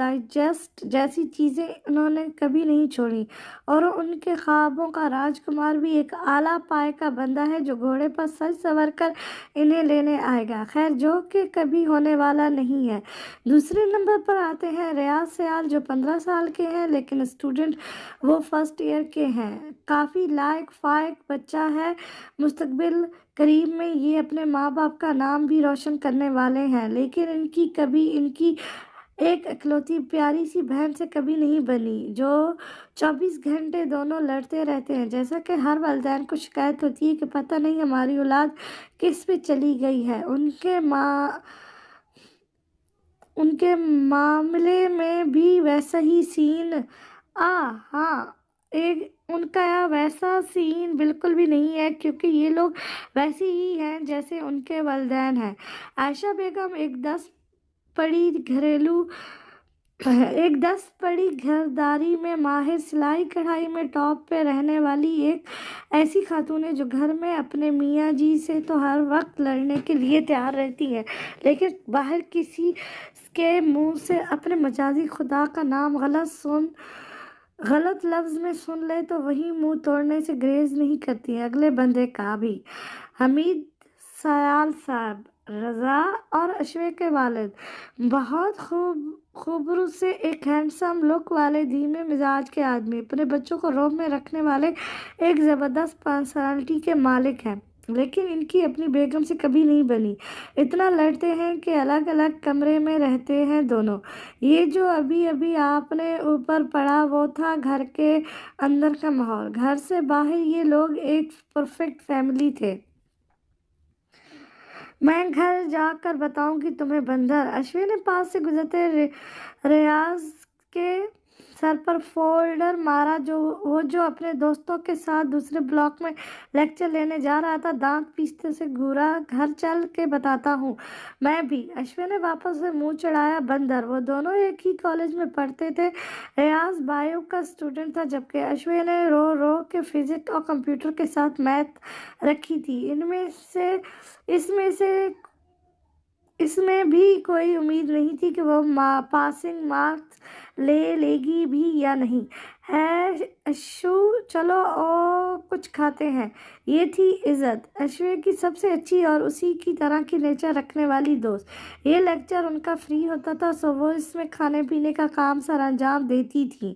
Digest جیسی چیزیں انہوں نے کبھی نہیں چھوڑی، اور ان کے خوابوں کا راجکمار بھی ایک اعلیٰ پائے کا بندہ ہے جو گھوڑے پر سج سنور کر انہیں لینے آئے گا، خیر جو کہ کبھی ہونے والا نہیں ہے۔ دوسرے نمبر پر آتے ہیں ریاض سیال، جو 15 سال کے ہیں لیکن اسٹوڈنٹ وہ فرسٹ ایئر کے ہیں، کافی لائق فائق بچہ ہے، مستقبل قریب میں یہ اپنے ماں باپ کا نام بھی روشن کرنے والے ہیں، لیکن ان کی ایک اکلوتی پیاری سی بہن سے کبھی نہیں بنی، جو 24 گھنٹے دونوں لڑتے رہتے ہیں، جیسا کہ ہر والدین کو شکایت ہوتی ہے کہ پتہ نہیں ہماری اولاد کس پہ چلی گئی ہے۔ ان کے معاملے میں بھی ویسا ہی سین ہاں، ان کا ویسا سین بالکل بھی نہیں ہے، کیونکہ یہ لوگ ویسے ہی ہیں جیسے ان کے والدین ہیں۔ عائشہ بیگم ایک 10 پڑی گھرداری میں ماہر، سلائی کڑھائی میں ٹاپ پہ رہنے والی ایک ایسی خاتون ہے جو گھر میں اپنے میاں جی سے تو ہر وقت لڑنے کے لیے تیار رہتی ہے، لیکن باہر کسی کے منہ سے اپنے مجازی خدا کا نام غلط لفظ میں سن لے تو وہی منہ توڑنے سے گریز نہیں کرتی ہے۔ اگلے بندے کا بھی حمید سیال صاحب، رضا اور اشوے کے والد، بہت خوبرو سے ایک ہینڈسم لک والے دھیمے مزاج کے آدمی، اپنے بچوں کو روب میں رکھنے والے ایک زبردست پرسنالٹی کے مالک ہیں، لیکن ان کی اپنی بیگم سے کبھی نہیں بنی۔ اتنا لڑتے ہیں کہ الگ الگ کمرے میں رہتے ہیں دونوں۔ یہ جو ابھی آپ نے اوپر پڑھا وہ تھا گھر کے اندر کا ماحول، گھر سے باہر یہ لوگ ایک پرفیکٹ فیملی تھے۔ میں گھر جا کر بتاؤں گی تمہیں بندر۔ اشوے نے پاس سے گزرتے ریاض کے سر پر فولڈر مارا، جو اپنے دوستوں کے ساتھ دوسرے بلاک میں لیکچر لینے جا رہا تھا، دانت پیستے اسے گھورا، گھر چل کے بتاتا ہوں میں بھی۔ اشوے نے واپس سے منہ چڑھایا، بندر۔ وہ دونوں ایک ہی کالج میں پڑھتے تھے۔ ریاض بائیو کا اسٹوڈنٹ تھا، جبکہ اشوے نے رو کے فزکس اور کمپیوٹر کے ساتھ میتھ رکھی تھی۔ اس میں بھی کوئی امید نہیں تھی کہ وہ پاسنگ مارکس لے گی بھی یا نہیں۔ ہے اشو، چلو کچھ کھاتے ہیں۔ یہ تھی عزت، اشوے کی سب سے اچھی اور اسی کی طرح کی نیچر رکھنے والی دوست۔ یہ لیکچر ان کا فری ہوتا تھا، سو وہ اس میں کھانے پینے کا کام سر انجام دیتی تھی۔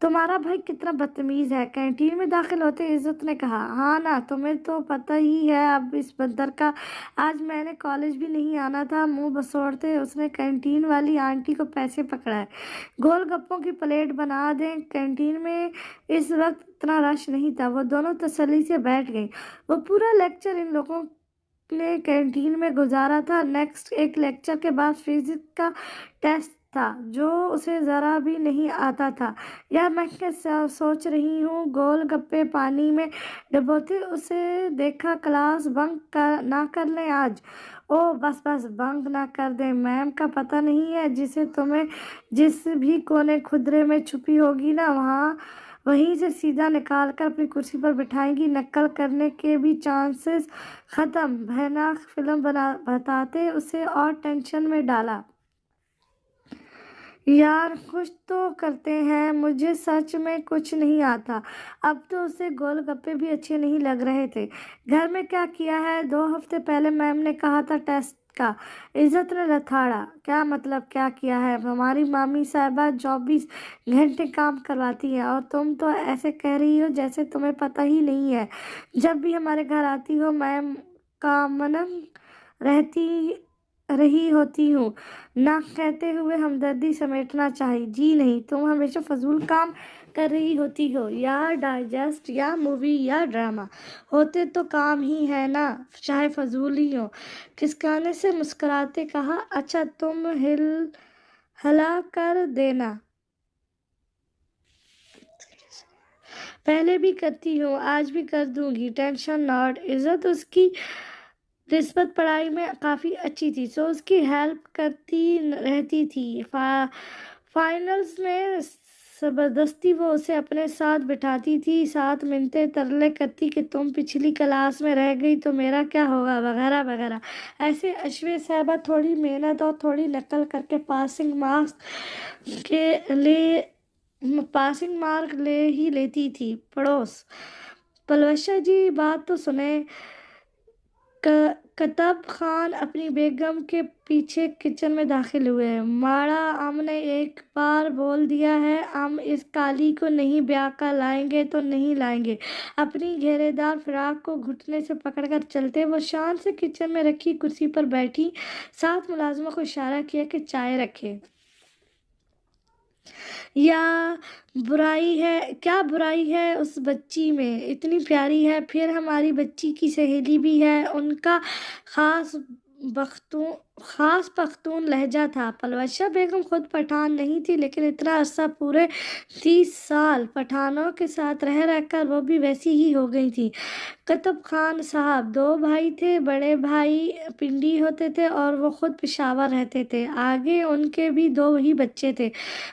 تمہارا بھائی کتنا بدتمیز ہے، کینٹین میں داخل ہوتے عزت نے کہا۔ ہاں نا، تمہیں تو پتہ ہی ہے اب اس بندر کا۔ آج میں نے کالج بھی نہیں آنا تھا۔ منہ بسوڑتے اس نے کینٹین والی آنٹی کو پیسے پکڑائے۔ گول گپوں کی پلیٹ بنا دیں۔ کینٹین میں اس وقت اتنا رش نہیں تھا، وہ دونوں تسلی سے بیٹھ گئیں۔ وہ پورا لیکچر ان لوگوں نے کینٹین میں گزارا تھا۔ نیکسٹ ایک لیکچر کے بعد فزکس کا ٹیسٹ تھا، جو اسے ذرا بھی نہیں آتا تھا۔ یار میں کیا سوچ رہی ہوں، گول گپے پانی میں ڈبوتے اسے دیکھا، کلاس بنک نہ کر لیں آج۔ او بس بنک نہ کر دیں، میم کا پتہ نہیں ہے، جسے تمہیں جس بھی کونے خدرے میں چھپی ہوگی نا، وہیں سے سیدھا نکال کر اپنی کرسی پر بٹھائیں گی۔ نقل کرنے کے بھی چانسز ختم۔ بھیانک فلم بتاتے اسے اور ٹینشن میں ڈالا۔ یار کچھ تو کرتے ہیں، مجھے سچ میں کچھ نہیں آتا۔ اب تو اسے گول گپے بھی اچھے نہیں لگ رہے تھے۔ گھر میں کیا کیا ہے؟ 2 ہفتے پہلے میم نے کہا تھا ٹیسٹ کا۔ عزت نے لتاڑا۔ کیا مطلب کیا کیا ہے؟ ہماری مامی صاحبہ 24 گھنٹے کام کرواتی ہیں، اور تم تو ایسے کہہ رہی ہو جیسے تمہیں پتہ ہی نہیں ہے۔ جب بھی ہمارے گھر آتی ہو میم کا منگ رہی ہوتی ہوں، نہ کہتے ہوئے ہمدردی سمیٹنا چاہیے۔ جی نہیں، تم ہمیشہ فضول کام کر رہی ہوتی ہو، یا ڈائجسٹ یا مووی یا ڈرامہ، ہوتے تو کام ہی ہے نا، چاہے فضول ہی ہو۔ کھسکانے سے مسکراتے کہا، اچھا تم ہلا کر دینا، پہلے بھی کرتی ہوں، آج بھی کر دوں گی، ٹینشن ناٹ۔ عزت اس کی نسبت پڑھائی میں کافی اچھی تھی، سو اس کی ہیلپ کرتی رہتی تھی۔ فائنلز میں زبردستی وہ اسے اپنے ساتھ بٹھاتی تھی، ساتھ منتیں ترلے کرتی کہ تم پچھلی کلاس میں رہ گئی تو میرا کیا ہوگا وغیرہ وغیرہ۔ ایسے اشوے صاحبہ تھوڑی محنت اور تھوڑی نقل کر کے پاسنگ مارک لے ہی لیتی تھی۔ پڑوس: پلوشا جی بات تو سنیں۔ کتب خان اپنی بیگم کے پیچھے کچن میں داخل ہوئے۔ ماڑا ام نے ایک بار بول دیا ہے، ام اس کالی کو نہیں بیاہ کر لائیں گے تو نہیں لائیں گے۔ اپنی گھیرے دار فراق کو گھٹنے سے پکڑ کر چلتے وہ شان سے کچن میں رکھی کرسی پر بیٹھی، ساتھ ملازمہ کو اشارہ کیا کہ چائے رکھے۔ کیا برائی ہے اس بچی میں، اتنی پیاری ہے، پھر ہماری بچی کی سہیلی بھی ہے۔ ان کا خاص پختون لہجہ تھا۔ پلوشا بیگم خود پٹھان نہیں تھی، لیکن اتنا عرصہ پورے 30 سال پٹھانوں کے ساتھ رہ کر وہ بھی ویسی ہی ہو گئی تھی۔ کتب خان صاحب 2 بھائی تھے، بڑے بھائی پنڈی ہوتے تھے اور وہ خود پشاور رہتے تھے۔ آگے ان کے بھی 2 ہی بچے تھے،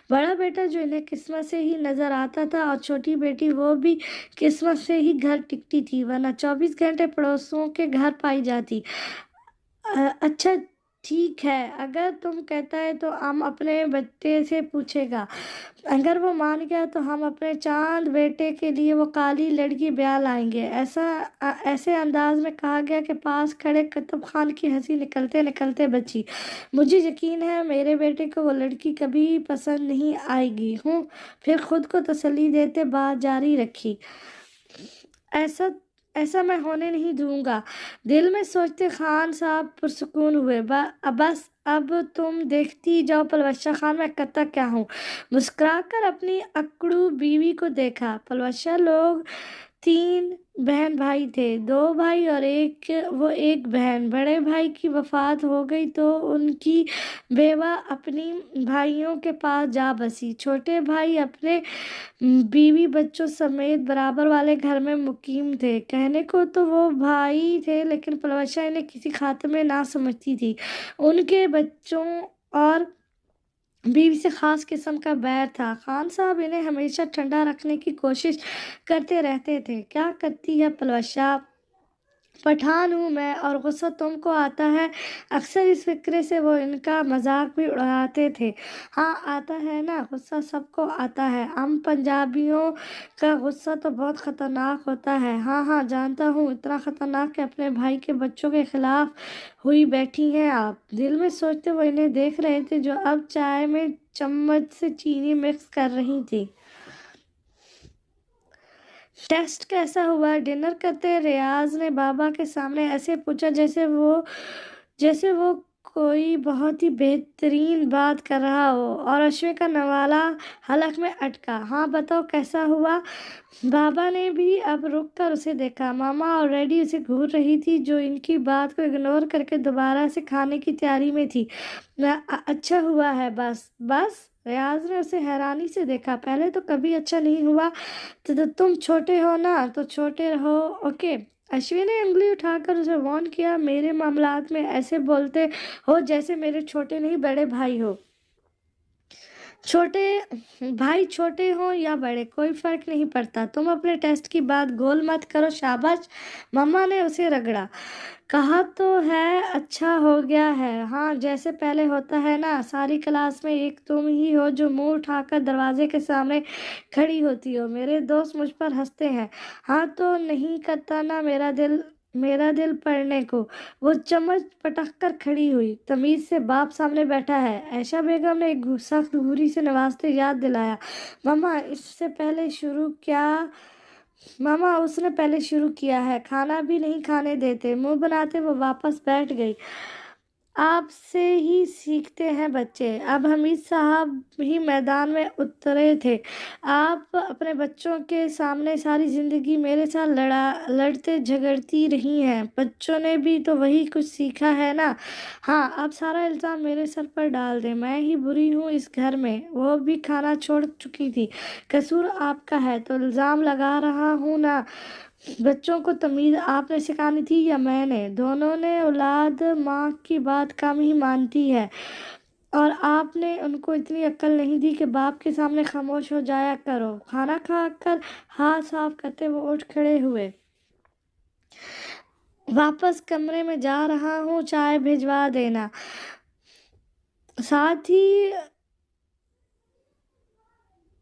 بڑا بیٹا جو انہیں قسمت سے ہی نظر آتا تھا اور چھوٹی بیٹی وہ بھی قسمت سے ہی گھر ٹکتی تھی، ورنہ 24 گھنٹے پڑوسیوں کے گھر پائی جاتی۔ اچھا ٹھیک ہے، اگر تم کہتا ہے تو ہم اپنے بیٹے سے پوچھے گا، اگر وہ مان گیا تو ہم اپنے چاند بیٹے کے لیے وہ کالی لڑکی بیاہ لائیں گے۔ ایسے انداز میں کہا گیا کہ پاس کھڑے کتب خان کی ہنسی نکلتے نکلتے بچی۔ مجھے یقین ہے میرے بیٹے کو وہ لڑکی کبھی پسند نہیں آئے گی۔ پھر خود کو تسلی دیتے بات جاری رکھی، ایسا میں ہونے نہیں دوں گا۔ دل میں سوچتے خان صاحب پرسکون ہوئے۔ بس اب تم دیکھتی جاؤ پلوشا خان، میں کرتا کیا ہوں۔ مسکرا کر اپنی اکڑو بیوی کو دیکھا۔ پلوشا لوگ 3 بہن بھائی تھے، 2 بھائی اور ایک بہن۔ بڑے بھائی کی وفات ہو گئی تو ان کی بیوہ اپنی بھائیوں کے پاس جا بسی۔ چھوٹے بھائی اپنے بیوی بچوں سمیت برابر والے گھر میں مقیم تھے۔ کہنے کو تو وہ بھائی تھے، لیکن پلوشا انہیں کسی خاطر میں نہ سمجھتی تھی۔ ان کے بچوں اور بیوی سے خاص قسم کا بیر تھا۔ خان صاحب انہیں ہمیشہ ٹھنڈا رکھنے کی کوشش کرتے رہتے تھے۔ کیا کرتی ہے پلوشا، پٹھان ہوں میں اور غصہ تم کو آتا ہے۔ اکثر اس فکرے سے وہ ان کا مذاق بھی اڑاتے تھے۔ ہاں آتا ہے نا، غصہ سب کو آتا ہے۔ ہم پنجابیوں کا غصہ تو بہت خطرناک ہوتا ہے۔ ہاں جانتا ہوں، اتنا خطرناک کہ اپنے بھائی کے بچوں کے خلاف ہوئی بیٹھی ہیں آپ۔ دل میں سوچتے وہ انہیں دیکھ رہے تھے جو اب چائے میں چمچ سے چینی مکس کر رہی تھی۔ ٹیسٹ کیسا ہوا؟ ڈنر کرتے ریاض نے بابا کے سامنے ایسے پوچھا جیسے وہ کوئی بہت ہی بہترین بات کر رہا ہو، اور اشوے کا نوالہ حلق میں اٹکا۔ ہاں بتاؤ کیسا ہوا؟ بابا نے بھی اب رک کر اسے دیکھا۔ ماما آلریڈی اسے گھور رہی تھی، جو ان کی بات کو اگنور کر کے دوبارہ سے کھانے کی تیاری میں تھی۔ اچھا ہوا ہے بس؟ ریاض نے اسے حیرانی سے دیکھا۔ پہلے تو کبھی اچھا نہیں ہوا۔ تم چھوٹے ہو نا، تو چھوٹے رہو، اوکے؟ اشوی نے انگلی اٹھا کر اسے وارن کیا۔ میرے معاملات میں ایسے بولتے ہو جیسے میرے چھوٹے نہیں بڑے بھائی ہو۔ چھوٹے ہوں یا بڑے، کوئی فرق نہیں پڑتا۔ تم اپنے ٹیسٹ کی بات گول مت کرو۔ شاباش، مما نے اسے رگڑا۔ کہا تو ہے اچھا ہو گیا ہے۔ ہاں جیسے پہلے ہوتا ہے نا، ساری کلاس میں ایک تم ہی ہو جو منہ اٹھا کر دروازے کے سامنے کھڑی ہوتی ہو۔ میرے دوست مجھ پر ہنستے ہیں۔ ہاں تو نہیں کرتا نا میرا دل پڑھنے کو۔ وہ چمچ پٹک کر کھڑی ہوئی۔ تمیز سے باپ سامنے بیٹھا ہے، عائشہ بیگم نے ایک سخت گھوری سے نوازتے یاد دلایا۔ ماما اس نے پہلے شروع کیا ہے، کھانا بھی نہیں کھانے دیتے۔ منہ بناتے وہ واپس بیٹھ گئی۔ آپ سے ہی سیکھتے ہیں بچے۔ اب حمید صاحب ہی میدان میں اترے تھے۔ آپ اپنے بچوں کے سامنے ساری زندگی میرے ساتھ لڑتے جھگڑتی رہی ہیں، بچوں نے بھی تو وہی کچھ سیکھا ہے نا۔ ہاں اب سارا الزام میرے سر پر ڈال دیں، میں ہی بری ہوں اس گھر میں۔ وہ بھی کھانا چھوڑ چکی تھی۔ قصور آپ کا ہے تو الزام لگا رہا ہوں نا۔ بچوں کو تمیز آپ نے سکھانی تھی یا میں نے؟ دونوں نے۔ اولاد ماں کی بات کم ہی مانتی ہے۔ اور آپ نے ان کو اتنی عقل نہیں دی کہ باپ کے سامنے خاموش ہو جایا کرو۔ کھانا کھا کر ہاتھ صاف کرتے وہ اٹھ کھڑے ہوئے۔ واپس کمرے میں جا رہا ہوں، چائے بھجوا دینا۔ ساتھ ہی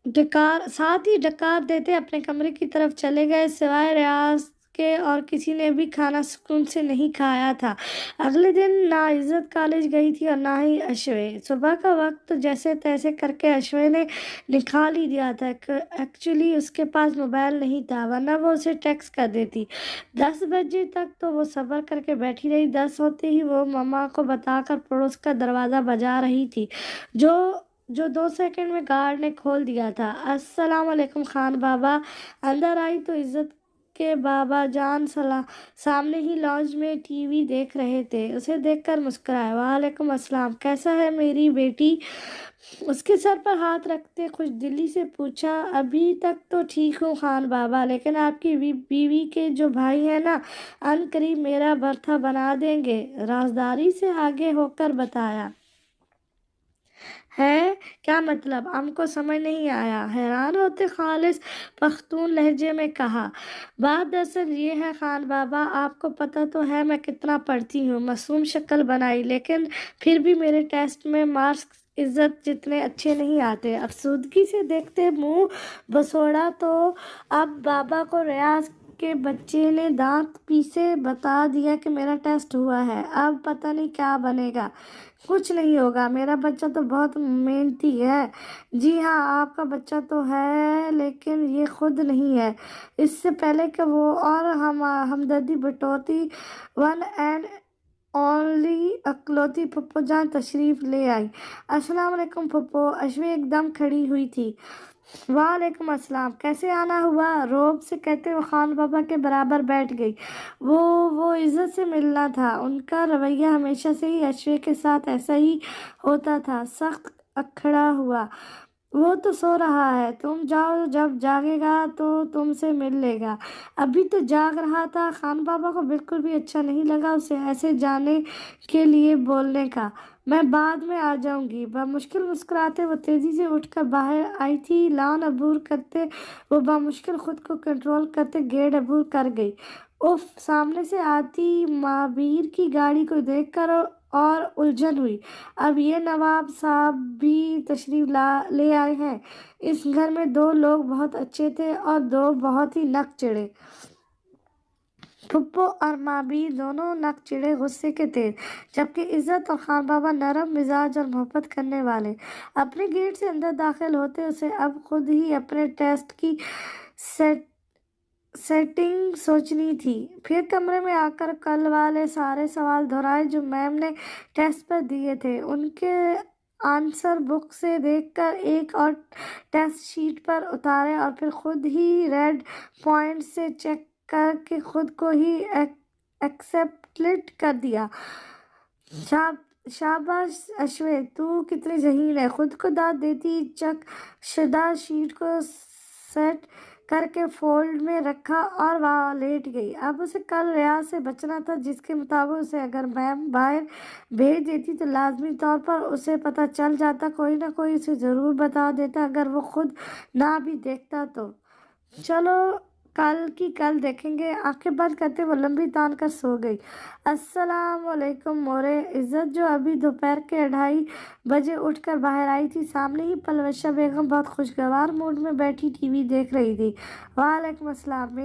ڈکار دیتے اپنے کمرے کی طرف چلے گئے۔ سوائے ریاض کے اور کسی نے بھی کھانا سکون سے نہیں کھایا تھا۔ اگلے دن نہ عزت کالج گئی تھی اور نہ ہی اشوے۔ صبح کا وقت جیسے تیسے کر کے اشوے نے نکال ہی دیا تھا۔ ایکچولی اس کے پاس موبائل نہیں تھا، ورنہ وہ اسے ٹیکسٹ کر دیتی۔ 10 بجے تک تو وہ صبر کر کے بیٹھی رہی۔ 10 ہوتے ہی وہ ماما کو بتا کر پڑوس کا دروازہ بجا رہی تھی، جو 2 سیکنڈ میں گارڈ نے کھول دیا تھا۔ السلام علیکم خان بابا۔ اندر آئی تو عزت کے بابا جان سامنے ہی لاؤنج میں ٹی وی دیکھ رہے تھے۔ اسے دیکھ کر مسکرائے۔ وعلیکم السلام، کیسا ہے میری بیٹی؟ اس کے سر پر ہاتھ رکھتے خوش دلی سے پوچھا۔ ابھی تک تو ٹھیک ہوں خان بابا، لیکن آپ کی بیوی کے جو بھائی ہیں نا، ان قریب میرا برتھا بنا دیں گے، رازداری سے آگے ہو کر بتایا۔ ہے کیا مطلب؟ ہم کو سمجھ نہیں آیا، حیران ہوتے خالص پختون لہجے میں کہا۔ بات دراصل یہ ہے خان بابا، آپ کو پتہ تو ہے میں کتنا پڑھتی ہوں۔ معصوم شکل بنائی، لیکن پھر بھی میرے ٹیسٹ میں مارکس عزت جتنے اچھے نہیں آتے۔ افسردگی سے دیکھتے منہ بسوڑا تو اب بابا کو ریاض کے بچے نے دانت پیسے بتا دیا کہ میرا ٹیسٹ ہوا ہے، اب پتہ نہیں کیا بنے گا۔ کچھ نہیں ہوگا، میرا بچہ تو بہت محنتی ہے۔ جی ہاں، آپ کا بچہ تو ہے، لیکن یہ خود نہیں ہے۔ اس سے پہلے کہ وہ اور ہمدردی بٹوتی، ون اینڈ اونلی اکلوتی پھپھو جان تشریف لے آئی۔ السلام علیکم پھپھو۔ اشوے ایک دم کھڑی ہوئی تھی۔ وعلیکم السلام، کیسے آنا ہوا؟ روب سے کہتے وہ خان بابا کے برابر بیٹھ گئی۔ وہ عزت سے ملنا تھا۔ ان کا رویہ ہمیشہ سے ہی اشوے کے ساتھ ایسا ہی ہوتا تھا، سخت اکھڑا ہوا۔ وہ تو سو رہا ہے، تم جاؤ، جب جاگے گا تو تم سے مل لے گا۔ ابھی تو جاگ رہا تھا۔ خان بابا کو بالکل بھی اچھا نہیں لگا اسے ایسے جانے کے لیے بولنے کا۔ میں بعد میں آ جاؤں گی۔ بمشکل مسکراتے وہ تیزی سے اٹھ کر باہر آئی تھی۔ لان عبور کرتے وہ بمشکل خود کو کنٹرول کرتے گیٹ عبور کر گئی۔ اف، سامنے سے آتی معابیر کی گاڑی کو دیکھ کر اور الجھن ہوئی۔ اب یہ نواب صاحب بھی تشریف لے آئے ہیں۔ اس گھر میں 2 لوگ بہت اچھے تھے اور 2 بہت ہی نک چڑھے۔ پھپھو اور معابیر دونوں نک چڑھے غصے کے تیز، جبکہ عزت اور خان بابا نرم مزاج اور محبت کرنے والے۔ اپنے گیٹ سے اندر داخل ہوتے اسے اب خود ہی اپنے ٹیسٹ کی سیٹنگ سوچنی تھی۔ پھر کمرے میں آ کر کل والے سارے سوال دہرائے جو میم نے ٹیسٹ پر دیے تھے، ان کے آنسر بک سے دیکھ کر ایک اور ٹیسٹ شیٹ پر اتارے، اور پھر خود ہی ریڈ پوائنٹ سے چیک کر کے خود کو ہی ایکسپلٹ کر دیا۔ شاباش اشوے، تو کتنی ذہین ہے، خود کو داد دیتی چیک شدہ شیٹ کو سیٹ کر کے فولڈ میں رکھا اور وہاں لیٹ گئی۔ اب اسے کل ریاض سے بچنا تھا، جس کے مطابق اسے اگر میم باہر بھیج دیتی تو لازمی طور پر اسے پتہ چل جاتا، کوئی نہ کوئی اسے ضرور بتا دیتا، اگر وہ خود نہ بھی دیکھتا تو۔ چلو کل کی کل دیکھیں گے۔ آنکھیں بند کرتے وہ لمبی تان کر سو گئی۔ السلام علیکم مورے۔ عزت جو ابھی دوپہر کے 2:30 بجے اٹھ کر باہر آئی تھی، سامنے ہی پلوشہ بیگم بہت خوشگوار موڈ میں بیٹھی ٹی وی دیکھ رہی تھی۔ وعلیکم السلام،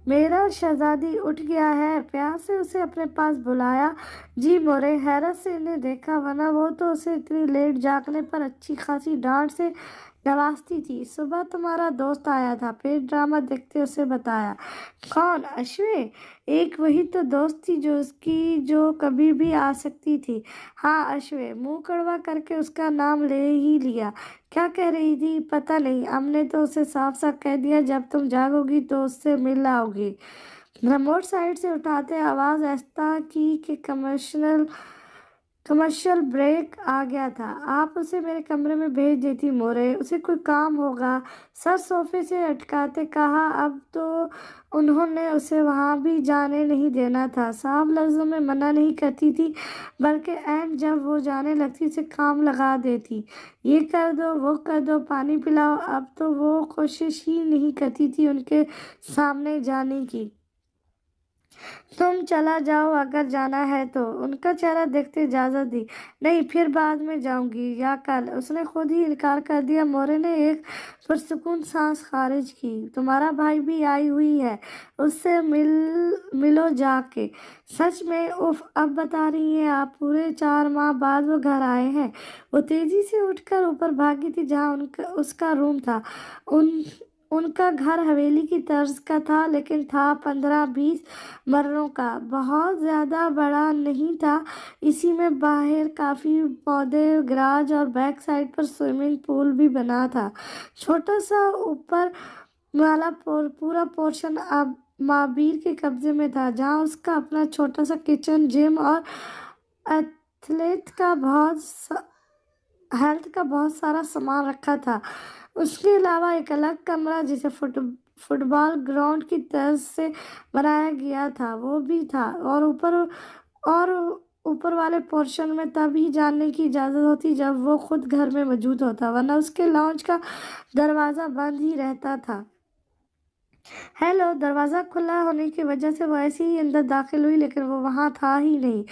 میرا شہزادی اٹھ گیا ہے؟ پیار سے اسے اپنے پاس بلایا۔ جی مورے۔ حیرت سے انہیں دیکھا، ورنہ وہ تو اسے اتنی لیٹ جاگنے پر اچھی خاصی ڈانٹ سے نوازتی تھی۔ صبح تمہارا دوست آیا تھا، پھر ڈرامہ دیکھتے اسے بتایا۔ کون؟ اشوے؟ ایک وہی تو دوست تھی جو اس کی جو کبھی بھی آ سکتی تھی۔ ہاں اشوے، منہ کڑوا کر کے اس کا نام لے ہی لیا۔ کیا کہہ رہی تھی؟ پتہ نہیں، ہم نے تو اسے صاف صاف کہہ دیا جب تم جاگو گی تو اس سے مل آؤ گی۔ ریموٹ سائڈ سے اٹھاتے آواز آہستہ کی کہ کمرشل بریک آ گیا تھا۔ آپ اسے میرے کمرے میں بھیج دیتی مورے، اسے کوئی کام ہوگا۔ سر صوفے سے اٹکاتے کہا۔ اب تو انہوں نے اسے وہاں بھی جانے نہیں دینا تھا۔ صاف لفظوں میں منع نہیں کرتی تھی، بلکہ عین جب وہ جانے لگتی اسے کام لگا دیتی، یہ کر دو وہ کر دو، پانی پلاؤ۔ اب تو وہ کوشش ہی نہیں کرتی تھی ان کے سامنے جانے کی۔ تم چلا جاؤ اگر جانا ہے تو۔ ان کا چہرہ دیکھتے اجازت دی۔ نہیں، پھر بعد میں جاؤں گی یا کل۔ اس نے خود ہی انکار کر دیا۔ مورے نے ایک پرسکون سانس خارج کی۔ تمہارا بھائی بھی آئی ہوئی ہے، اس سے ملو جا کے۔ سچ میں؟ اف، اب بتا رہی ہیں آپ؟ پورے 4 ماہ بعد وہ گھر آئے ہیں۔ وہ تیزی سے اٹھ کر اوپر بھاگی تھی جہاں اس کا روم تھا۔ ان کا گھر حویلی کی طرز کا تھا، لیکن تھا 15-20 مرلوں کا، بہت زیادہ بڑا نہیں تھا۔ اسی میں باہر کافی پودے، گراج اور بیک سائڈ پر سوئمنگ پول بھی بنا تھا۔ چھوٹا سا اوپر والا پورا پورشن اب معابیر کے قبضے میں تھا، جہاں اس کا اپنا چھوٹا سا کچن، جم اور ہیلتھ کا بہت سارا سامان رکھا تھا۔ اس کے علاوہ ایک الگ کمرہ جسے فٹ بال گراؤنڈ کی طرز سے بنایا گیا تھا وہ بھی تھا، اور اوپر والے پورشن میں تب ہی جانے کی اجازت ہوتی جب وہ خود گھر میں موجود ہوتا، ورنہ اس کے لاؤنج کا دروازہ بند ہی رہتا تھا۔ ہیلو! دروازہ کھلا ہونے کی وجہ سے وہ ایسے ہی اندر داخل ہوئی، لیکن وہ وہاں تھا ہی نہیں۔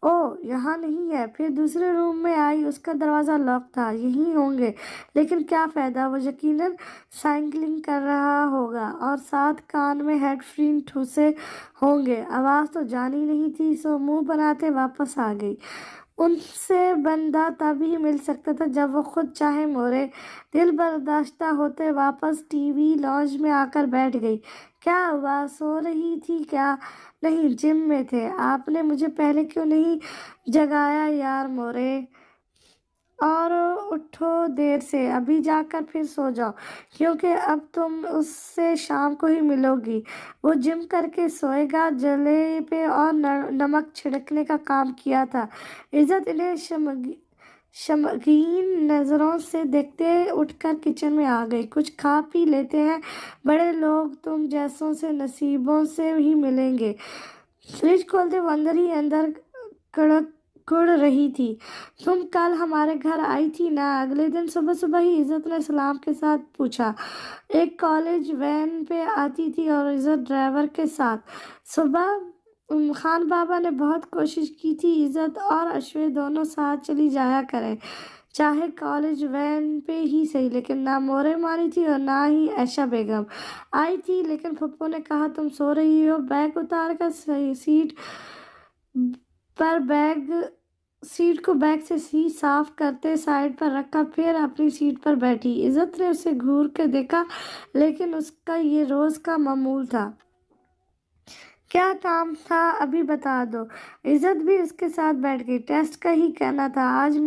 اوہ، یہاں نہیں ہے۔ پھر دوسرے روم میں آئی، اس کا دروازہ لاک تھا۔ یہیں ہوں گے، لیکن کیا فائدہ، وہ یقیناً سائیکلنگ کر رہا ہوگا اور ساتھ کان میں ہیڈ فون ٹھوسے ہوں گے۔ آواز تو جانی نہیں تھی، سو منہ بناتے واپس آ گئی۔ ان سے بندہ تب ہی مل سکتا تھا جب وہ خود چاہے۔ مورے دل برداشتہ ہوتے واپس ٹی وی لاؤنج میں آ کر بیٹھ گئی۔ کیا ہوا، سو رہی تھی کیا؟ نہیں، جم میں تھے۔ آپ نے مجھے پہلے کیوں نہیں جگایا یار مورے؟ اور اٹھو دیر سے، ابھی جا کر پھر سو جاؤ، کیونکہ اب تم اس سے شام کو ہی ملو گی۔ وہ جم کر کے سوئے گا۔ جلے پہ اور نمک چھڑکنے کا کام کیا تھا۔ عزت انہیں شرمگین نظروں سے دیکھتے اٹھ کر کچن میں آ گئی۔ کچھ کھا پی لیتے ہیں، بڑے لوگ تم جیسوں سے نصیبوں سے ہی ملیں گے۔ فریج کھولتے وہ اندر ہی اندر کڑ رہی تھی۔ تم کل ہمارے گھر آئی تھی نا؟ اگلے دن صبح ہی، عزت نے سلام کے ساتھ پوچھا۔ ایک کالج وین پہ آتی تھی اور عزت ڈرائیور کے ساتھ۔ صبح خان بابا نے بہت کوشش کی تھی عزت اور اشوے دونوں ساتھ چلی جایا کریں، چاہے کالج وین پہ ہی صحیح، لیکن نہ مورے مانی تھی اور نہ ہی عائشہ بیگم۔ آئی تھی، لیکن پھپھو نے کہا تم سو رہی ہو۔ بیگ اتار کر سیٹ کو بیگ سے صاف کرتے سائڈ پر رکھا، پھر اپنی سیٹ پر بیٹھی۔ عزت نے اسے گھور کے دیکھا، لیکن اس کا یہ روز کا معمول تھا۔ کیا کام تھا ابھی بتا دو۔ عزت بھی اس کے ساتھ بیٹھ گئی۔ ٹیسٹ کا ہی کہنا تھا، آج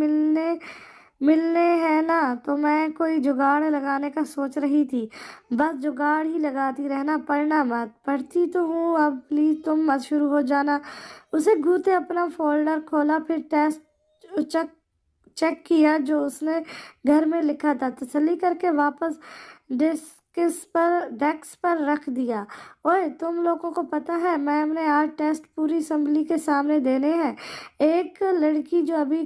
ملنے ہیں نا، تو میں کوئی جگاڑ لگانے کا سوچ رہی تھی۔ بس جگاڑ ہی لگاتی رہنا، پڑھنا مت۔ پڑھتی تو ہوں، اب پلیز تم مت شروع ہو جانا۔ اسے گھورتے اپنا فولڈر کھولا، پھر ٹیسٹ چیک کیا جو اس نے گھر میں لکھا تھا، تسلی کر کے واپس ڈیسک پر رکھ دیا۔ اوئے، تم لوگوں کو پتہ ہے میم نے آج ٹیسٹ پوری اسمبلی کے سامنے دینے ہیں؟ ایک لڑکی جو ابھی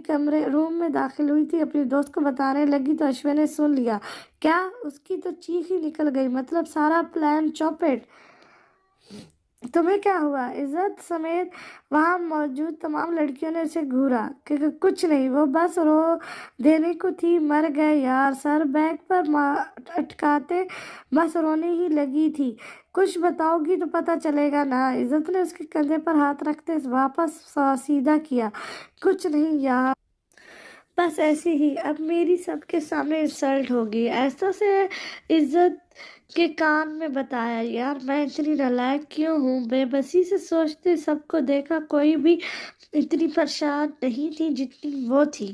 روم میں داخل ہوئی تھی اپنی دوست کو بتانے لگی تو اشوے نے سن لیا۔ کیا؟ اس کی تو چیخ ہی نکل گئی۔ مطلب سارا پلان چوپٹ؟ تمہیں کیا ہوا؟ عزت سمیت وہاں موجود تمام لڑکیوں نے اسے گھورا۔ کچھ نہیں، وہ بس رو دینے کو تھی۔ مر گئے یار، سر بیگ پر اٹکاتے بس رونے ہی لگی تھی۔ کچھ بتاؤ گی تو پتہ چلے گا نا۔ عزت نے اس کے کندھے پر ہاتھ رکھتے واپس سیدھا کیا۔ کچھ نہیں یار، بس ایسے ہی، اب میری سب کے سامنے انسلٹ ہوگی۔ ایسا سے عزت کے کان میں بتایا۔ یار میں اتنی نالائق کیوں ہوں؟ بے بسی سے سوچتے سب کو دیکھا، کوئی بھی اتنی پریشان نہیں تھی جتنی وہ تھی۔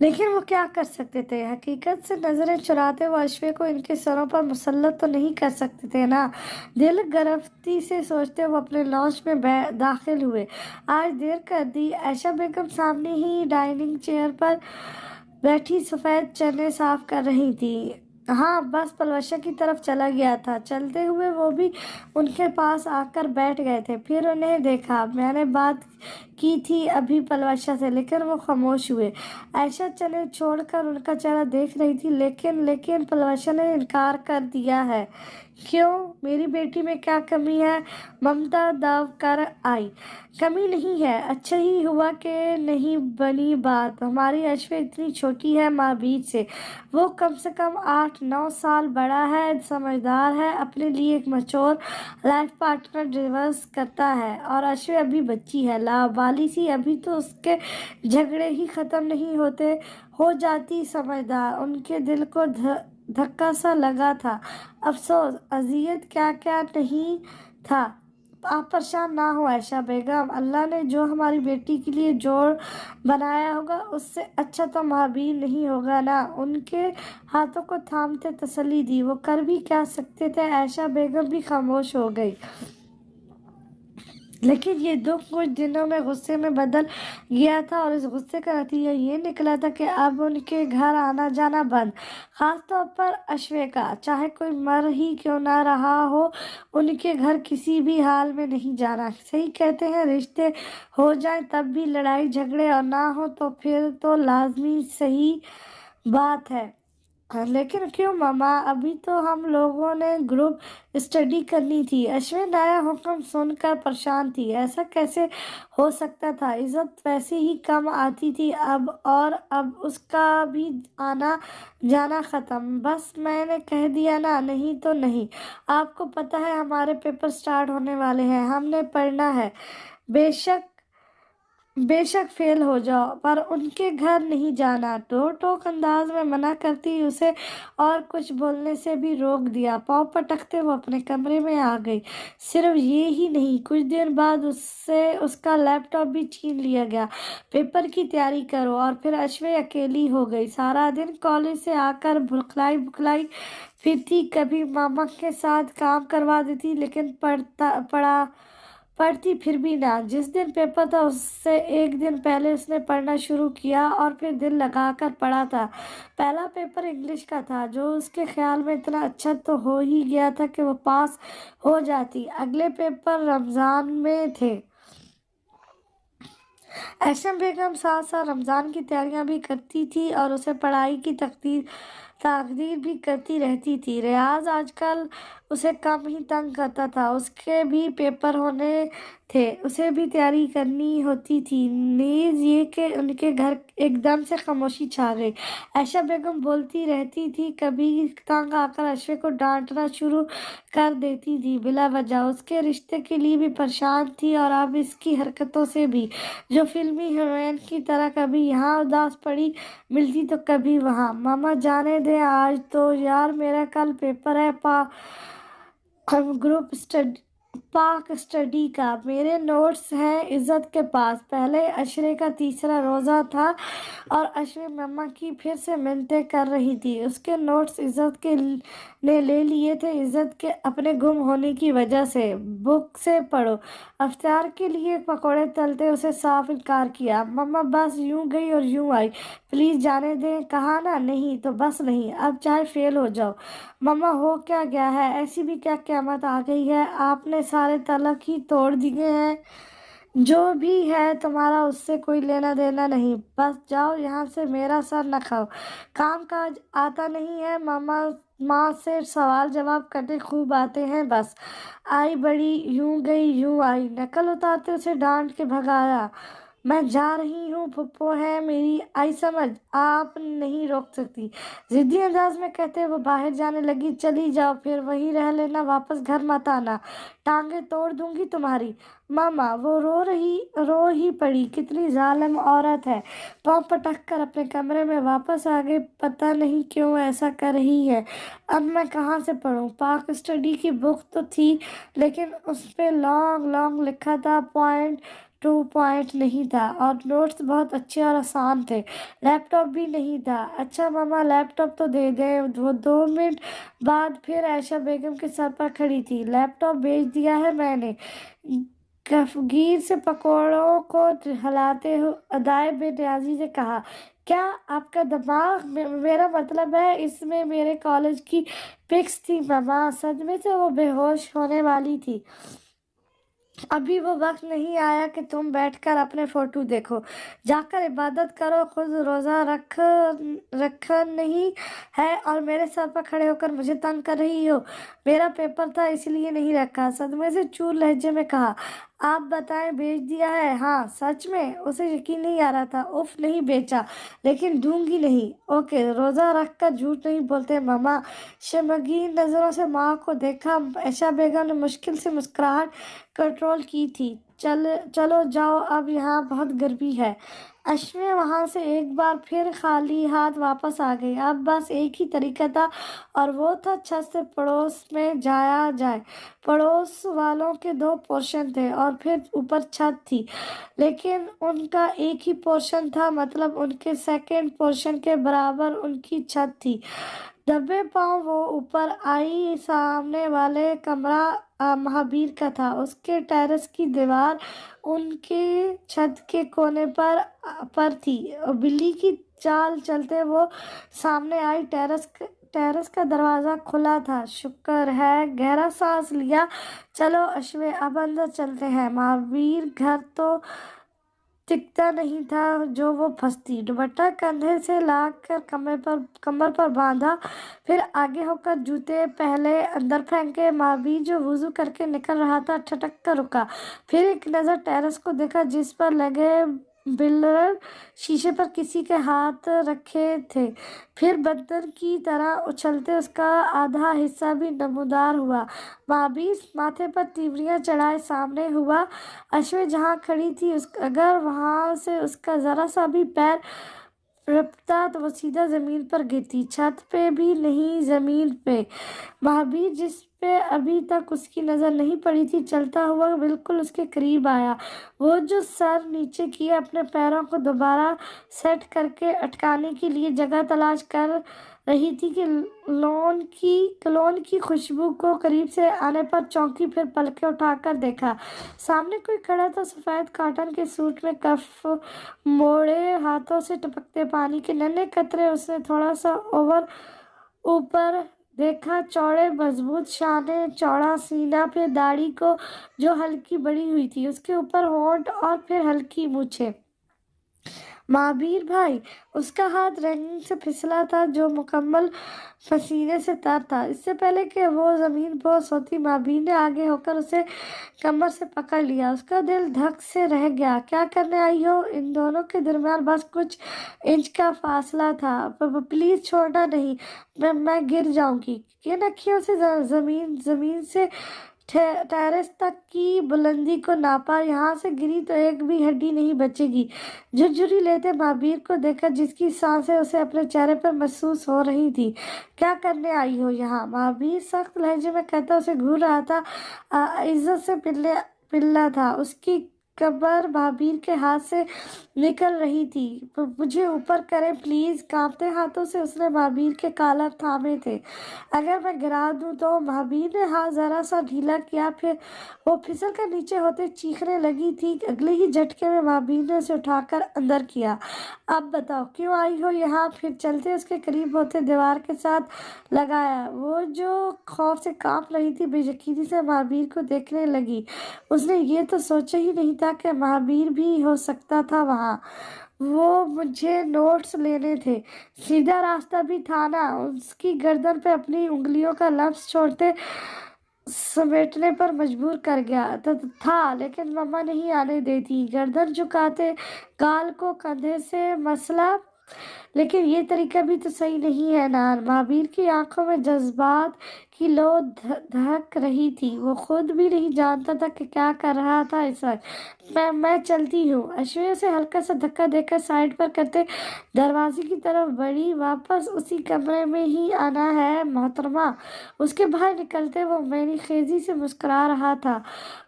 لیکن وہ کیا کر سکتے تھے؟ حقیقت سے نظریں چراتے وہ اشوے کو ان کے سروں پر مسلط تو نہیں کر سکتے تھے نا۔ دل گرفتی سے سوچتے وہ اپنے لاؤنج میں داخل ہوئے۔ آج دیر کر دی۔ عائشہ بیگم سامنے ہی ڈائننگ چیئر پر بیٹھی سفید چنے صاف کر رہی تھی۔ ہاں بس پلوشہ کی طرف چلا گیا تھا۔ چلتے ہوئے وہ بھی ان کے پاس آ کر بیٹھ گئے تھے۔ پھر انہیں دیکھا۔ میں نے بات کی تھی ابھی پلوشہ سے، لیکن وہ خاموش ہوئے۔ عائشہ چنے چھوڑ کر ان کا چہرہ دیکھ رہی تھی۔ لیکن پلوشہ نے انکار کر دیا ہے۔ کیوں؟ میری بیٹی میں کیا کمی ہے؟ ممتا داو کر آئی۔ کمی نہیں ہے۔ اچھا ہی ہوا کہ نہیں بنی بات۔ ہماری اشوے اتنی چھوٹی ہے ماں بیچ سے۔ وہ کم سے کم 8-9 سال بڑا ہے، سمجھدار ہے، اپنے لیے ایک میچور لائف پارٹنر ڈیزرو کرتا ہے، اور اشوے ابھی بچی ہے، لاوالی سی۔ ابھی تو اس کے جھگڑے ہی ختم نہیں ہوتے، ہو جاتی سمجھدار۔ ان کے دل کو دھکا سا لگا تھا۔ افسوس، اذیت کیا کیا نہیں تھا۔ آپ پریشان نہ ہو عائشہ بیگم، اللہ نے جو ہماری بیٹی کے لیے جوڑ بنایا ہوگا اس سے اچھا تو مہابیر نہیں ہوگا نا۔ ان کے ہاتھوں کو تھامتے تسلی دی۔ وہ کر بھی کیا سکتے تھے؟ عائشہ بیگم بھی خاموش ہو گئی۔ لیکن یہ دکھ کچھ دنوں میں غصے میں بدل گیا تھا، اور اس غصے کا نتیجہ یہ نکلا تھا کہ اب ان کے گھر آنا جانا بند، خاص طور پر اشوے کا۔ چاہے کوئی مر ہی کیوں نہ رہا ہو، ان کے گھر کسی بھی حال میں نہیں جانا۔ صحیح کہتے ہیں، رشتے ہو جائیں تب بھی لڑائی جھگڑے، اور نہ ہو تو پھر تو لازمی صحیح بات ہے۔ لیکن کیوں ماما؟ ابھی تو ہم لوگوں نے گروپ اسٹڈی کرنی تھی۔ اشوے نیا حکم سن کر پریشان تھی۔ ایسا کیسے ہو سکتا تھا؟ عزت ویسے ہی کم آتی تھی اور اب اس کا بھی آنا جانا ختم۔ بس میں نے کہہ دیا نا، نہیں تو نہیں۔ آپ کو پتہ ہے ہمارے پیپر سٹارٹ ہونے والے ہیں، ہم نے پڑھنا ہے۔ بے شک فیل ہو جاؤ، پر ان کے گھر نہیں جانا۔ ٹوک انداز میں منع کرتی اسے اور کچھ بولنے سے بھی روک دیا۔ پاؤں پٹکتے وہ اپنے کمرے میں آ گئی۔ صرف یہ ہی نہیں، کچھ دن بعد اس کا لیپ ٹاپ بھی چھین لیا گیا۔ پیپر کی تیاری کرو۔ اور پھر اشوے اکیلی ہو گئی۔ سارا دن کالج سے آ کر بھکلائی پھرتی، کبھی ماما کے ساتھ کام کروا دیتی، لیکن پڑھتی پھر بھی نہ۔ جس دن پیپر تھا اس سے ایک دن پہلے اس نے پڑھنا شروع کیا اور پھر دل لگا کر پڑھا تھا۔ پہلا پیپر انگلش کا تھا، جو اس کے خیال میں اتنا اچھا تو ہو ہی گیا تھا کہ وہ پاس ہو جاتی۔ اگلے پیپر رمضان میں تھے۔ عائشہ بیگم ساتھ ساتھ رمضان کی تیاریاں بھی کرتی تھی اور اسے پڑھائی کی تقدیر بھی کرتی رہتی تھی۔ ریاض آج کل اسے کم ہی تنگ کرتا تھا۔ اس کے بھی پیپر ہونے تھے، اسے بھی تیاری کرنی ہوتی تھی۔ نیز یہ کہ ان کے گھر ایک دم سے خاموشی چھا گئی۔ عائشہ بیگم بولتی رہتی تھی، کبھی تنگ آ کر اشوے کو ڈانٹنا شروع کر دیتی تھی بلا وجہ۔ اس کے رشتے کے لیے بھی پریشان تھی اور اب اس کی حرکتوں سے بھی، جو فلمی ہیروئن کی طرح کبھی یہاں اداس پڑی ملتی تو کبھی وہاں۔ ماما جانے دیں، آج تو یار میرا کل پیپر ہے پاک اسٹڈی کا۔ میرے نوٹس ہیں عزت کے پاس۔ پہلے عشرے کا تیسرا روزہ تھا اور اشوے ماما کی پھر سے منتیں کر رہی تھی۔ اس کے نوٹس عزت نے لے لیے تھے، عزت کے اپنے گم ہونے کی وجہ سے۔ بک سے پڑھو۔ افطار کے لیے پکوڑے تلتے اسے صاف انکار کیا۔ ماما بس یوں گئی اور یوں آئی، پلیز جانے دیں۔ کہا نا، نہیں تو بس نہیں، اب چاہے فیل ہو جاؤ۔ ماما ہو کیا گیا ہے؟ ایسی بھی کیا قیامت آ گئی ہے؟ آپ نے سارے تعلق ہی توڑ دیے ہیں۔ جو بھی ہے تمہارا اس سے کوئی لینا دینا نہیں، بس جاؤ یہاں سے، میرا سر نہ کھاؤ۔ کام کاج آتا نہیں ہے؟ ماں سے سوال جواب کرنے خوب آتے ہیں، بس آئی بڑی، یوں گئی یوں آئی۔ نقل اتارتے اسے ڈانٹ کے بھگایا۔ میں جا رہی ہوں، پھپھو ہے میری، آئی سمجھ، آپ نہیں روک سکتی۔ ضدی انداز میں کہتے وہ باہر جانے لگی۔ چلی جاؤ، پھر وہیں رہ لینا، واپس گھر مت آنا، ٹانگیں توڑ دوں گی تمہاری۔ ماما، وہ رو ہی پڑی، کتنی ظالم عورت ہے۔ پاؤں پٹک کر اپنے کمرے میں واپس آ گئی۔ پتہ نہیں کیوں ایسا کر رہی ہے، اب میں کہاں سے پڑھوں؟ پاک اسٹڈی کی بک تو تھی، لیکن اس پہ لانگ لکھا تھا، پوائنٹ 2 پوائنٹ نہیں تھا اور نوٹس بہت اچھے اور آسان تھے۔ لیپ ٹاپ بھی نہیں تھا۔ اچھا ماما لیپ ٹاپ تو دے دیں۔ وہ 2 منٹ بعد پھر عائشہ بیگم کے سر پر کھڑی تھی۔ لیپ ٹاپ بیچ دیا ہے میں نے، کفگیر سے پکوڑوں کو ہلاتے ہوئے ادائے بے نیازی سے کہا۔ کیا آپ کا دماغ؟ میرا مطلب ہے اس میں میرے کالج کی پکس تھی ماما۔ صدمے سے وہ بے ہوش ہونے والی تھی۔ ابھی وہ وقت نہیں آیا کہ تم بیٹھ کر اپنے فوٹو دیکھو، جا کر عبادت کرو۔ خود روزہ رکھا نہیں ہے اور میرے سر پر کھڑے ہو کر مجھے تنگ کر رہی ہو۔ میرا پیپر تھا اس لیے نہیں رکھا، صدمے سے چور لہجے میں کہا۔ آپ بتائیں بیچ دیا ہے؟ ہاں سچ میں؟ اسے یقین نہیں آ رہا تھا۔ اف نہیں بیچا، لیکن دوں گی نہیں۔ اوکے، روزہ رکھ کر جھوٹ نہیں بولتے ماما۔ شرمگین نظروں سے ماں کو دیکھا۔ عائشہ بیگم نے مشکل سے مسکراہٹ کنٹرول کی تھی۔ چلو جاؤ، اب یہاں بہت گرمی ہے۔ اشمے وہاں سے ایک بار پھر خالی ہاتھ واپس آ گئی۔ اب بس ایک ہی طریقہ تھا اور وہ تھا چھت سے پڑوس میں جایا جائے۔ پڑوس والوں کے 2 پورشن تھے اور پھر اوپر چھت تھی، لیکن ان کا ایک ہی پورشن تھا، مطلب ان کے سیکنڈ پورشن کے برابر ان کی چھت تھی۔ دبے پاؤں وہ اوپر آئی۔ سامنے والے کمرہ مہابیر کا تھا۔ اس کے ٹیرس کی دیوار ان کے چھت کے کونے پر تھی۔ بلی کی چال چلتے وہ سامنے آئی۔ ٹیرس کا دروازہ کھلا تھا۔ شکر ہے، گہرا سانس لیا۔ چلو اشمے، اب اندر چلتے ہیں۔ مہابیر گھر تو ٹکتا نہیں تھا جو وہ پھنستی۔ دوپٹہ کندھے سے لا کر کمر پر باندھا، پھر آگے ہو کر جوتے پہلے اندر پھینکے۔ مہابیر جو وضو کر کے نکل رہا تھا ٹھٹک کر رکا، پھر ایک نظر ٹیرس کو دیکھا جس پر لگے بلر شیشے پر کسی کے ہاتھ رکھے تھے، پھر بندر کی طرح اچھلتے اس کا آدھا حصہ بھی نمودار ہوا۔ مہابیر ماتھے پر تیوریاں چڑھائے سامنے ہوا۔ اشمے جہاں کھڑی تھی اگر وہاں سے اس کا ذرا سا بھی پیر رپتا تو وہ سیدھا زمین پر گرتی، چھت پہ بھی نہیں، زمین پہ۔ مہابیر جس پہ ابھی تک اس کی نظر نہیں پڑی تھی چلتا ہوا بالکل اس کے قریب آیا۔ وہ جو سر نیچے کیے اپنے پیروں کو دوبارہ سیٹ کر کے اٹکانے کے لیے جگہ تلاش کر رہی تھی کہ کلون کی خوشبو کو قریب سے آنے پر چونکی، پھر پلکیں اٹھا کر دیکھا۔ سامنے کوئی کھڑا تھا، سفید کاٹن کے سوٹ میں، کف موڑے ہاتھوں سے ٹپکتے پانی کے ننھے قطرے۔ اس نے تھوڑا سا اوپر دیکھا، چوڑے مضبوط شانے، چوڑا سینہ، پھر داڑھی کو جو ہلکی بڑھی ہوئی تھی، اس کے اوپر ہونٹ اور پھر ہلکی مونچھیں۔ مہابیر بھائی! اس کا ہاتھ ریننگ سے پھسلا تھا جو مکمل پسینے سے تر تھا۔ اس سے پہلے کہ وہ زمین بوس ہوتی، مہابیر نے آگے ہو کر اسے کمر سے پکڑ لیا۔ اس کا دل دھک سے رہ گیا۔ کیا کرنے آئی ہو؟ ان دونوں کے درمیان بس کچھ انچ کا فاصلہ تھا۔ پلیز چھوڑنا نہیں، میں گر جاؤں گی۔ کن اکھیوں سے زمین سے ٹیرس تک کی بلندی کو ناپا۔ یہاں سے گری تو ایک بھی ہڈی نہیں بچے گی۔ جھرجھری لیتے مہابیر کو دیکھا جس کی سانسیں اسے اپنے چہرے پر محسوس ہو رہی تھی۔ کیا کرنے آئی ہو یہاں؟ مہابیر سخت لہجے میں کہتا اسے گھور رہا تھا۔ عزت سے پلہ تھا۔ اس کی کمر مہابیر کے ہاتھ سے نکل رہی تھی۔ مجھے اوپر کریں پلیز۔ کانپتے ہاتھوں سے اس نے مہابیر کے کالر تھامے تھے۔ اگر میں گرا دوں تو؟ مہابیر نے ہاتھ ذرا سا ڈھیلا کیا، پھر وہ پھسل کر نیچے ہوتے چیخنے لگی تھی۔ اگلے ہی جھٹکے میں مہابیر نے اسے اٹھا کر اندر کیا۔ اب بتاؤ کیوں آئی ہو یہاں؟ پھر چلتے اس کے قریب ہوتے دیوار کے ساتھ لگایا۔ وہ جو خوف سے کانپ رہی تھی بے یقینی سے مہابیر کو دیکھنے لگی۔ اس نے یہ تو سوچا ہی نہیں تھا کہ مہابیر بھی ہو سکتا تھا وہاں۔ وہ مجھے نوٹس لینے تھے، سیدھا راستہ بھی تھا نا۔ اس کی گردن پہ اپنی انگلیوں کا لمس چھوڑتے سمیٹنے پر مجبور کر گیا تھا، لیکن مما نہیں آنے دیتی۔ گردن جھکاتے، گال کو کندھے سے مسلا۔ لیکن یہ طریقہ بھی تو صحیح نہیں ہے نا۔ مہابیر کی آنکھوں میں جذبات کی لو دھڑک رہی تھی۔ وہ خود بھی نہیں جانتا تھا کہ کیا کر رہا تھا اس وقت۔ میں چلتی ہوں، اشویہ اسے ہلکا سا دھکا دے کر سائڈ پر کرتے دروازے کی طرف بڑھی۔ واپس اسی کمرے میں ہی آنا ہے محترمہ؟ اس کے باہر نکلتے وہ میری خیزی سے مسکرا رہا تھا۔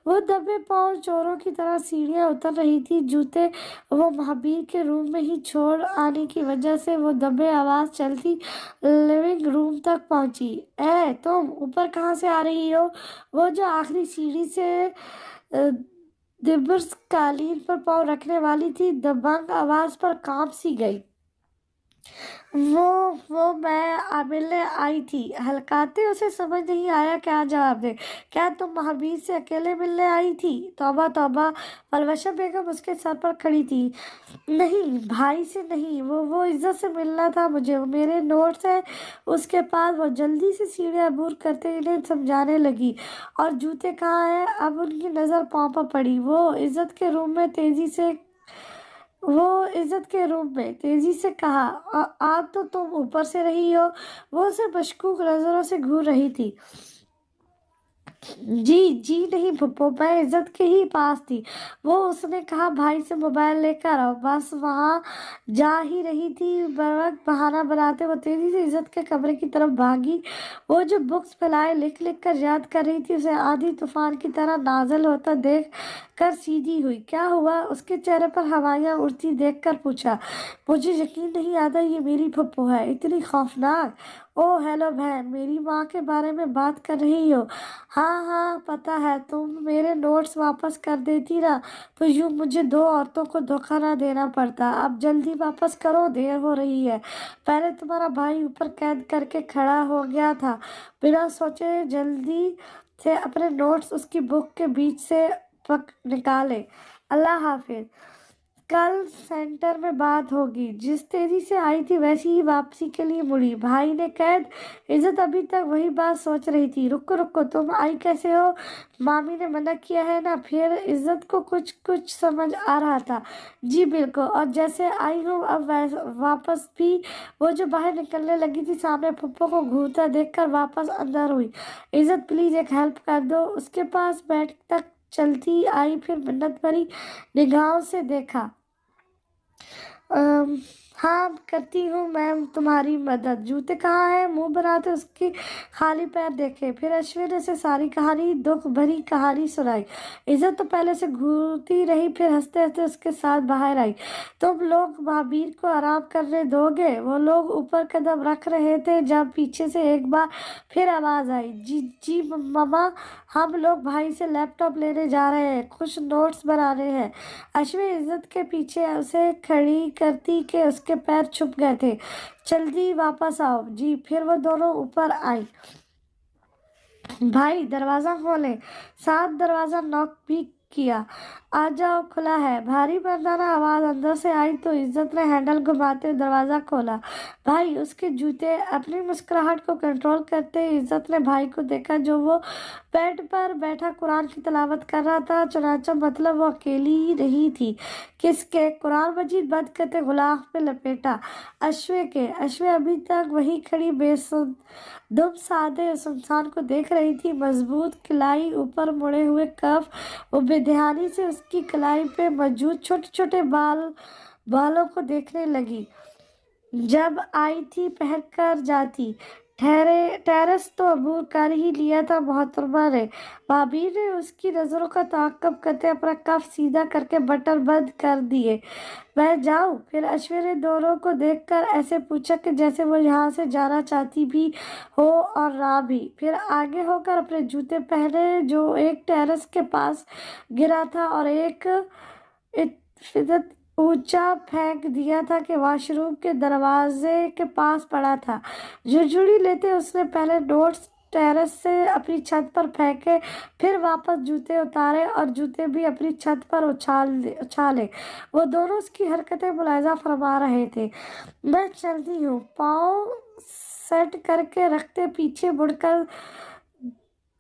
وہ دبے پاؤں چوروں کی طرح سیڑھیاں اتر رہی تھی۔ جوتے وہ مہابیر کے روم میں ہی چھوڑ آنے کی وجہ سے وہ دبے آواز چلتی لیونگ روم تک پہنچی۔ اے تم اوپر کہاں سے آ رہی ہو؟ وہ جو آخری سیڑھی سے دبرس قالین پر پاؤں رکھنے والی تھی، دبنگ آواز پر کانپ سی گئی۔ وہ میں ملنے آئی تھی۔ ہلکاتے اسے سمجھ نہیں آیا کیا جواب دے۔ کیا تم مہابیر سے اکیلے ملنے آئی تھی؟ توبہ توبہ! پلوشہ بیگم اس کے سر پر کھڑی تھی۔ نہیں بھائی سے نہیں، وہ عزت سے ملنا تھا مجھے، میرے نوٹس ہیں اس کے پاس۔ وہ جلدی سے سیڑھیاں عبور کرتے انہیں سمجھانے لگی۔ اور جوتے کہاں ہیں؟ اب ان کی نظر پاؤں پر پڑی۔ وہ عزت کے روم میں تیزی سے کہا۔ آج تو تم اوپر سے رہی ہو؟ وہ اسے مشکوک نظروں سے گھور رہی تھی۔ جی نہیں پھپھو، میں عزت کے ہی پاس تھی۔ اس نے کہا بھائی سے موبائل لے کر آؤ۔ بس وہاں جا ہی رہی تھی، بروقت بہانہ بناتے وہ تیزی سے عزت کے کمرے کی طرف بھاگی۔ وہ جو بکس پھیلائے لکھ کر یاد کر رہی تھی، اسے آندھی طوفان کی طرح نازل ہوتا دیکھ کر سیدھی ہوئی۔ کیا ہوا؟ اس کے چہرے پر ہوائیاں اڑتی دیکھ کر پوچھا۔ مجھے یقین نہیں آتا یہ میری پھپھو ہے، اتنی خوفناک۔ اوہ ہیلو بہن، میری ماں کے بارے میں بات کر رہی ہو؟ ہاں پتہ ہے، تم میرے نوٹس واپس کر دیتی نا تو یوں مجھے 2 عورتوں کو دھوکہ نہ دینا پڑتا۔ اب جلدی واپس کرو، دیر ہو رہی ہے۔ پہلے تمہارا بھائی اوپر قید کر کے کھڑا ہو گیا تھا۔ بنا سوچے جلدی سے اپنے نوٹس اس کی بک کے بیچ سے نکالے۔ اللہ حافظ، کل سینٹر میں بات ہوگی۔ جس تیزی سے آئی تھی ویسی ہی واپسی کے لیے مڑی۔ بھائی نے قید؟ عزت ابھی تک وہی بات سوچ رہی تھی۔ رکو، تم آئی کیسے ہو؟ مامی نے منع کیا ہے نا؟ پھر عزت کو کچھ سمجھ آ رہا تھا۔ جی بالکل، اور جیسے آئی ہوں اب واپس بھی۔ وہ جو باہر نکلنے لگی تھی، سامنے پھپھو کو گھورتا دیکھ کر واپس اندر ہوئی۔ عزت پلیز ایک ہیلپ کر دو۔ اس کے پاس بیٹھ تک چلتی آئی، پھر منت بھری نگاہوں سے دیکھا۔ ہاں کرتی ہوں میم تمہاری مدد۔ جوتے کہاں ہیں؟ منہ بناتے اس کی خالی پیر دیکھے۔ پھر اشویہ نے اسے ساری کہانی، دکھ بھری کہانی سنائی۔ عزت تو پہلے سے گھورتی رہی، پھر ہنستے ہنستے اس کے ساتھ باہر آئی۔ تم لوگ مہابیر کو آرام کرنے دو گے؟ وہ لوگ اوپر قدم رکھ رہے تھے جب پیچھے سے ایک بار پھر آواز آئی۔ جی مما، ہم لوگ بھائی سے لیپ ٹاپ لینے جا رہے ہیں، کچھ نوٹس بنانے ہیں۔ اشویہ عزت کے پیچھے اسے کھڑی کرتی کہ اس کے پیر چھپ گئے تھے۔ جلدی واپس آؤ۔ جی۔ پھر وہ دونوں اوپر آئی۔ بھائی دروازہ کھولیں۔ ساتھ دروازہ ناک بھی کیا۔ آ جاؤ، کھلا ہے۔ بھاری مردانہ آواز اندر سے آئی تو عزت نے ہینڈل گھماتے دروازہ کھولا۔ بھائی، اس کے جوتے۔ اپنی مسکراہٹ کو کنٹرول کرتے عزت نے بھائی کو دیکھا جو وہ بیڈ پر بیٹھا قرآن کی تلاوت کر رہا تھا۔ چنانچہ مطلب وہ اکیلی ہی نہیں تھی۔ کس کے؟ قرآن مجید بند کرتے غلاف میں لپیٹا۔ اشویہ کے۔ اشویہ ابھی تک وہیں کھڑی بے دم سادے اس انسان کو دیکھ رہی تھی۔ مضبوط کلائی، اوپر مڑے ہوئے کف۔ وہ بے دھیانی سے اس کی کلائی پہ موجود چھوٹے چھوٹے بالوں کو دیکھنے لگی۔ جب آئی تھی پہن کر جاتی۔ ٹیرس تو عبور کر ہی لیا تھا محترمہ نے۔ مہابیر نے اس کی نظروں کا تعاقب کرتے اپنا کف سیدھا کر کے بٹن بند کر دیے۔ میں جاؤں؟ پھر اشویہ نے دونوں کو دیکھ کر ایسے پوچھا کہ جیسے وہ یہاں سے جانا چاہتی بھی ہو اور نہ بھی۔ پھر آگے ہو کر اپنے جوتے پہنے جو ایک ٹیرس کے پاس گرا تھا اور ایک فیصد اونچا پھینک دیا تھا کہ واش روم کے دروازے کے پاس پڑا تھا۔ جھنجھوڑی لیتے اس نے پہلے نوٹس ٹیرس سے اپنی چھت پر پھینکے، پھر واپس جوتے اتارے اور جوتے بھی اپنی چھت پر اچھالے۔ وہ دونوں اس کی حرکتیں ملاحظہ فرما رہے تھے۔ میں چلتی ہوں۔ پاؤں سیٹ کر کے رکھتے پیچھے مڑ کر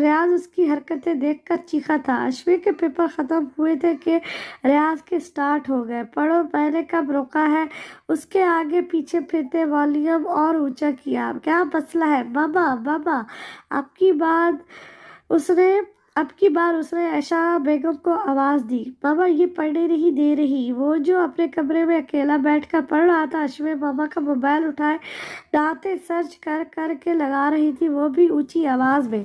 ریاض اس کی حرکتیں دیکھ کر چیخا تھا۔ اشوی کے پیپر ختم ہوئے تھے کہ ریاض کے سٹارٹ ہو گئے۔ پڑھو، میں نے کب روکا ہے؟ اس کے آگے پیچھے پھرتے والیوم اور اونچا کیا۔ کیا مسئلہ ہے؟ بابا بابا، اب کی بار اس نے عائشہ بیگم کو آواز دی۔ بابا یہ پڑھنے نہیں دے رہی۔ وہ جو اپنے کمرے میں اکیلا بیٹھ کر پڑھ رہا تھا، اشوی ماما کا موبائل اٹھائے دانتیں سرچ کر کر کے لگا رہی تھی، وہ بھی اونچی آواز میں۔